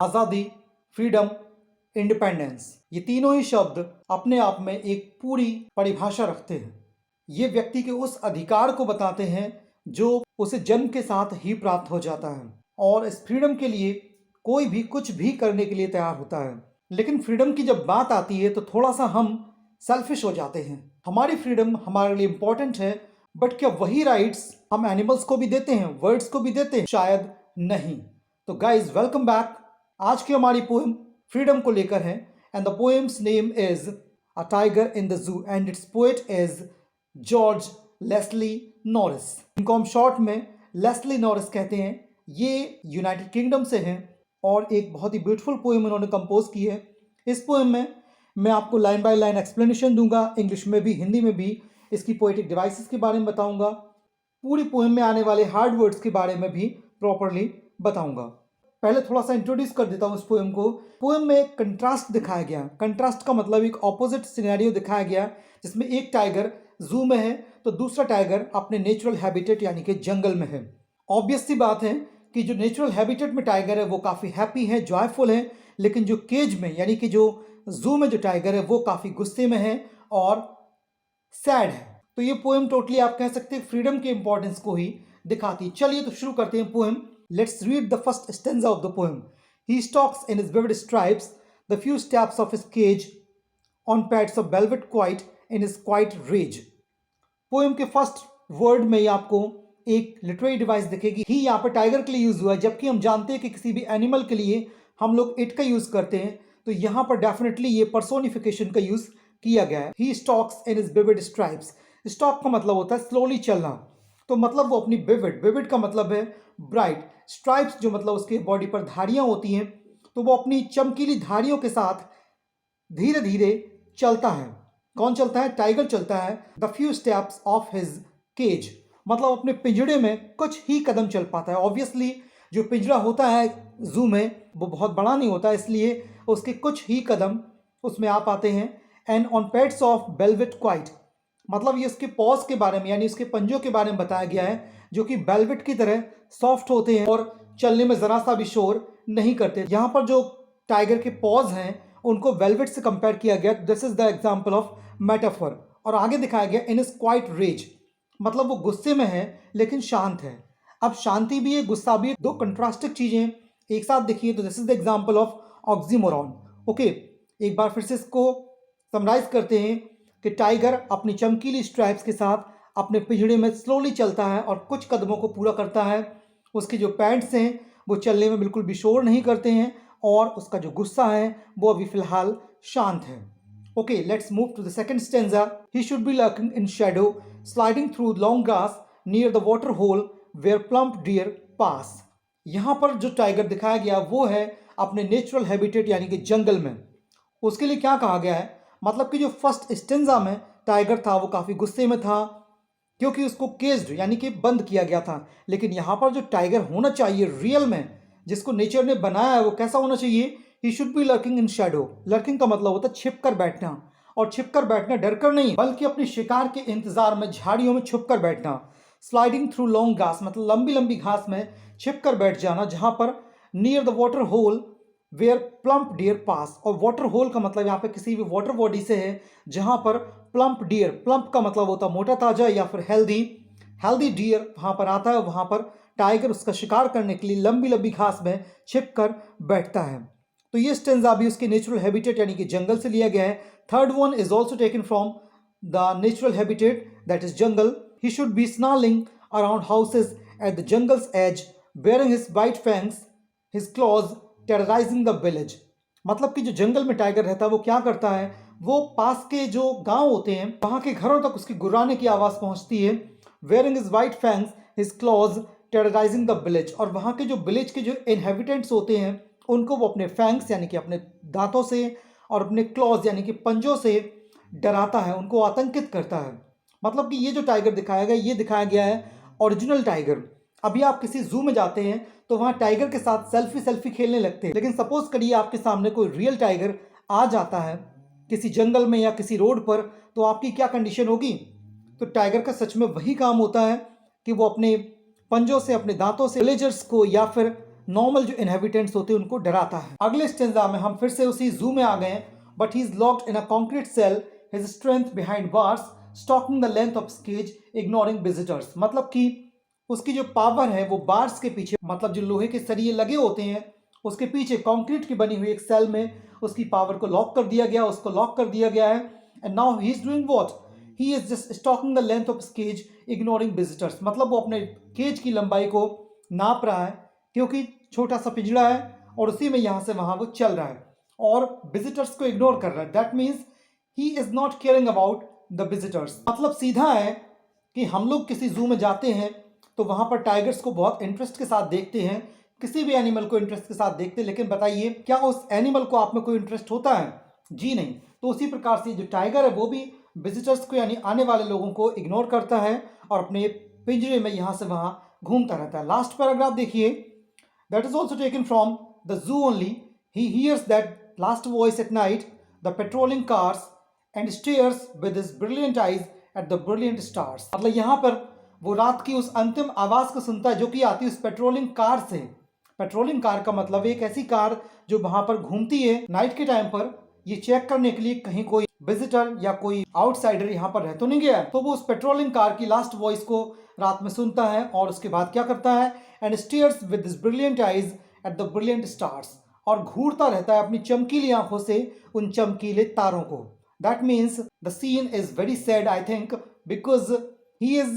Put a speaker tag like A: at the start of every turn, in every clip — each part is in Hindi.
A: आज़ादी, फ्रीडम, इंडिपेंडेंस, ये तीनों ही शब्द अपने आप में एक पूरी परिभाषा रखते हैं। ये व्यक्ति के उस अधिकार को बताते हैं जो उसे जन्म के साथ ही प्राप्त हो जाता है और इस फ्रीडम के लिए कोई भी कुछ भी करने के लिए तैयार होता है। लेकिन फ्रीडम की जब बात आती है तो थोड़ा सा हम सेल्फिश हो जाते हैं। हमारी फ्रीडम हमारे लिए इंपॉर्टेंट है, बट क्या वही राइट्स हम एनिमल्स को भी देते हैं, बर्ड्स को भी देते हैं? शायद नहीं। तो गाइज, वेलकम बैक। आज की हमारी पोएम फ्रीडम को लेकर है and the poem's name is a tiger in the zoo and its poet is George Leslie Norris. इनको हम शॉर्ट में लेस्ली नॉरिस कहते हैं। ये यूनाइटेड किंगडम से हैं और एक बहुत ही ब्यूटीफुल पोएम उन्होंने कंपोज की है। इस पोएम में मैं आपको लाइन बाय लाइन एक्सप्लेनेशन दूंगा, इंग्लिश में भी हिंदी में भी। इसकी पोएटिक डिवाइसेस के बारे में बताऊंगा, पूरी पोएम में आने वाले हार्ड वर्ड्स के बारे में भी प्रॉपरली बताऊंगा। पहले थोड़ा सा इंट्रोड्यूस कर देता हूँ इस पोएम को। पोएम में एक कंट्रास्ट दिखाया गया। कंट्रास्ट का मतलब एक ऑपोजिट सिनेरियो दिखाया गया, जिसमें एक टाइगर जू में है तो दूसरा टाइगर अपने नेचुरल हैबिटेट यानी कि जंगल में है। ऑब्वियस सी बात है कि जो नेचुरल हैबिटेट में टाइगर है वो काफ़ी हैप्पी है, जॉयफुल है, लेकिन जो केज में यानी कि जो जू में जो टाइगर है वो काफ़ी गुस्से में है और सैड है। तो ये पोएम टोटली आप कह सकते हैं फ्रीडम के इंपॉर्टेंस को ही दिखाती है। चलिए तो शुरू करते हैं poem. Let's read the first stanza of the poem. He stalks in his vivid stripes the few steps of his cage on pads of velvet quiet in his quiet rage. Poem के फर्स्ट वर्ड में ही आपको एक लिटरेरी डिवाइस दिखेगी। ही यहाँ पर टाइगर के लिए यूज हुआ है, जबकि हम जानते हैं कि किसी भी एनिमल के लिए हम लोग इट का यूज करते हैं, तो यहाँ पर डेफिनेटली ये पर्सोनिफिकेशन का यूज किया गया है। He stalks in his vivid stripes. Stalk का मतलब होता है स्लोली चलना, तो मतलब वो अपनी विविड, विविड का मतलब है ब्राइट, स्ट्राइप्स जो मतलब उसके बॉडी पर धारियां होती हैं, तो वो अपनी चमकीली धारियों के साथ धीरे धीरे चलता है। कौन चलता है? टाइगर चलता है। The few steps of his cage, मतलब अपने पिंजड़े में कुछ ही कदम चल पाता है। ऑब्वियसली जो पिंजरा होता है जू में वो बहुत बड़ा नहीं होता, इसलिए उसके कुछ ही कदम उसमें आ पाते हैं। And on pads of velvet quite, मतलब ये उसके पॉज के बारे में यानी उसके पंजों के बारे में बताया गया है, जो कि वेलवेट की तरह सॉफ्ट होते हैं और चलने में ज़रा सा भी शोर नहीं करते। यहाँ पर जो टाइगर के पॉज हैं उनको वेलवेट से कंपेयर किया गया। This is the example of metaphor. और आगे दिखाया गया इन इज क्वाइट रेज, मतलब वो गुस्से में है लेकिन शांत है। अब शांति भी है, गुस्सा भी है, दो कंट्रास्टिक चीजें एक साथ देखिए तो this is the example of oxymoron. Okay, एक बार फिर से इसको समराइज करते हैं कि टाइगर अपनी चमकीली स्ट्राइप्स के साथ अपने पिंजड़े में स्लोली चलता है और कुछ कदमों को पूरा करता है। उसके जो पैड्स हैं वो चलने में बिल्कुल भी शोर नहीं करते हैं और उसका जो गुस्सा है वो अभी फिलहाल शांत है। Okay, let's move to the second stanza. He should be lurking in shadow sliding through long grass near the water hole where plump deer pass. यहाँ पर जो टाइगर दिखाया गया वो है अपने नेचुरल हैबिटेट यानी कि जंगल में। उसके लिए क्या कहा गया है? मतलब कि जो फर्स्ट स्टेंजा में टाइगर था वो काफ़ी गुस्से में था क्योंकि उसको केज्ड यानी कि बंद किया गया था। लेकिन यहाँ पर जो टाइगर होना चाहिए रियल में, जिसको नेचर ने बनाया है, वो कैसा होना चाहिए? ही should be lurking in shadow. Lurking का मतलब होता है छिप कर बैठना, और छिप कर बैठना डरकर नहीं बल्कि अपने शिकार के इंतजार में झाड़ियों में छुप कर बैठना। स्लाइडिंग थ्रू लॉन्ग घास, मतलब लंबी लंबी घास में छिप कर बैठ जाना जहां पर near the water hole where plump deer pass. और वाटर होल का मतलब यहाँ पे किसी भी वाटर बॉडी से है जहां पर प्लम्प डियर, प्लम्प का मतलब होता है मोटा ताजा या फिर हेल्दी, हेल्दी डियर वहां पर आता है। वहां पर टाइगर उसका शिकार करने के लिए लंबी लंबी घास में छिप कर बैठता है। तो ये स्टेंजा भी उसके नेचुरल हैबिटेट यानी कि जंगल से लिया गया है। Third one is also taken from the natural habitat that is jungle. He should be snarling around houses at the jungle's edge baring his white fangs his claws terrorising the village. मतलब कि जो जंगल में टाइगर रहता है वो क्या करता है, वो पास के जो गांव होते हैं वहां के घरों तक उसकी गुर्राने की आवाज़ पहुंचती है। Wearing his white fangs his claws terrorising the village, और वहां के जो विलेज के जो इनहेबिटेंट्स होते हैं उनको वो अपने फैंग्स यानी कि अपने दांतों से और अपने क्लॉज यानी कि पंजों से डराता है, उनको आतंकित करता है। मतलब कि ये जो टाइगर दिखाया गया ये दिखाया गया है ओरिजिनल टाइगर। अभी आप किसी जू में जाते हैं तो वहाँ टाइगर के साथ सेल्फी खेलने लगते हैं, लेकिन सपोज करिए आपके सामने कोई रियल टाइगर आ जाता है किसी जंगल में या किसी रोड पर, तो आपकी क्या कंडीशन होगी? तो टाइगर का सच में वही काम होता है कि वो अपने पंजों से, अपने दांतों से विलेजर्स को या फिर नॉर्मल जो इनहेबिटेंट्स होते हैं उनको डराता है। अगले स्टेंजा में हम फिर से उसी जू में आ गए, but he is locked in a concrete cell, his strength behind bars, stalking the length of cage, ignoring visitors. मतलब कि उसकी जो पावर है वो बार्स के पीछे, मतलब जो लोहे के सरिये लगे होते हैं उसके पीछे कंक्रीट की बनी हुई एक सेल में उसकी पावर को लॉक कर दिया गया, उसको लॉक कर दिया गया है। And now he is doing what, he is just stalking the length of cage, ignoring visitors. मतलब वो अपने केज की लंबाई को नाप रहा है क्योंकि छोटा सा पिंजड़ा है और उसी में यहाँ से वहाँ वो चल रहा है और विजिटर्स को इग्नोर कर रहा है। That means he is not caring about the visitors. मतलब सीधा है कि हम लोग किसी जू में जाते हैं तो वहाँ पर टाइगर्स को बहुत इंटरेस्ट के साथ देखते हैं, किसी भी एनिमल को इंटरेस्ट के साथ देखते हैं, लेकिन बताइए क्या उस एनिमल को आप में कोई इंटरेस्ट होता है? जी नहीं। तो उसी प्रकार से जो टाइगर है वो भी विजिटर्स को यानी आने वाले लोगों को इग्नोर करता है और अपने पिंजरे में यहाँ से वहाँ घूमता रहता है। लास्ट पैराग्राफ देखिए, that is also taken from the zoo only. He hears that last voice at night, the patrolling cars, and stairs with his brilliant eyes at the brilliant stars. मतलब यहाँ पर वो रात की उस अंतिम आवाज को सुनता है जो कि आती है उस पेट्रोलिंग कार से। पेट्रोलिंग कार का मतलब एक ऐसी कार जो वहां पर घूमती है नाइट के टाइम पर, ये चेक करने के लिए कहीं कोई विजिटर या कोई आउटसाइडर यहाँ पर रह तो नहीं गया। तो वो उस पेट्रोलिंग कार की लास्ट वॉइस को रात में सुनता है और उसके बाद क्या करता है, and stairs with his brilliant eyes at the brilliant stars, और घूरता रहता है अपनी चमकीली आंखों से उन चमकीले तारों को। That means the scene is very sad I think, because he is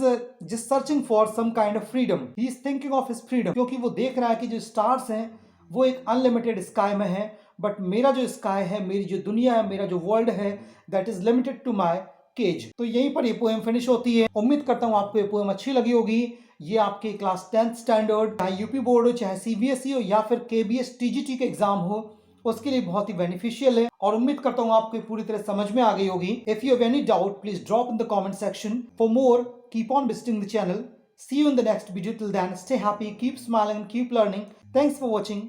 A: just searching for some kind of freedom. He is thinking of his freedom, क्योंकि वो देख रहा है कि जो स्टार्स हैं वो एक अनलिमिटेड स्काई में है, बट मेरा जो स्काई है, मेरी जो दुनिया है, मेरा जो वर्ल्ड है, that is limited to my cage. तो यहीं पर ये पोएम फिनिश होती है। उम्मीद करता हूँ आपको ये पोएम अच्छी लगी होगी। ये आपके क्लास 10th स्टैंडर्ड, चाहे यूपी बोर्ड हो, चाहे सीबीएसई हो या फिर केबीएस टीजीटी के एग्जाम हो, उसके लिए बहुत ही बेनिफिशियल है और उम्मीद करता हूँ आपको पूरी तरह समझ में आ गई होगी। If you have any doubt please drop in the comment section. For more keep on visiting the channel. See you in the next video. Till then, stay happy, keep smiling, keep learning. Thanks for watching.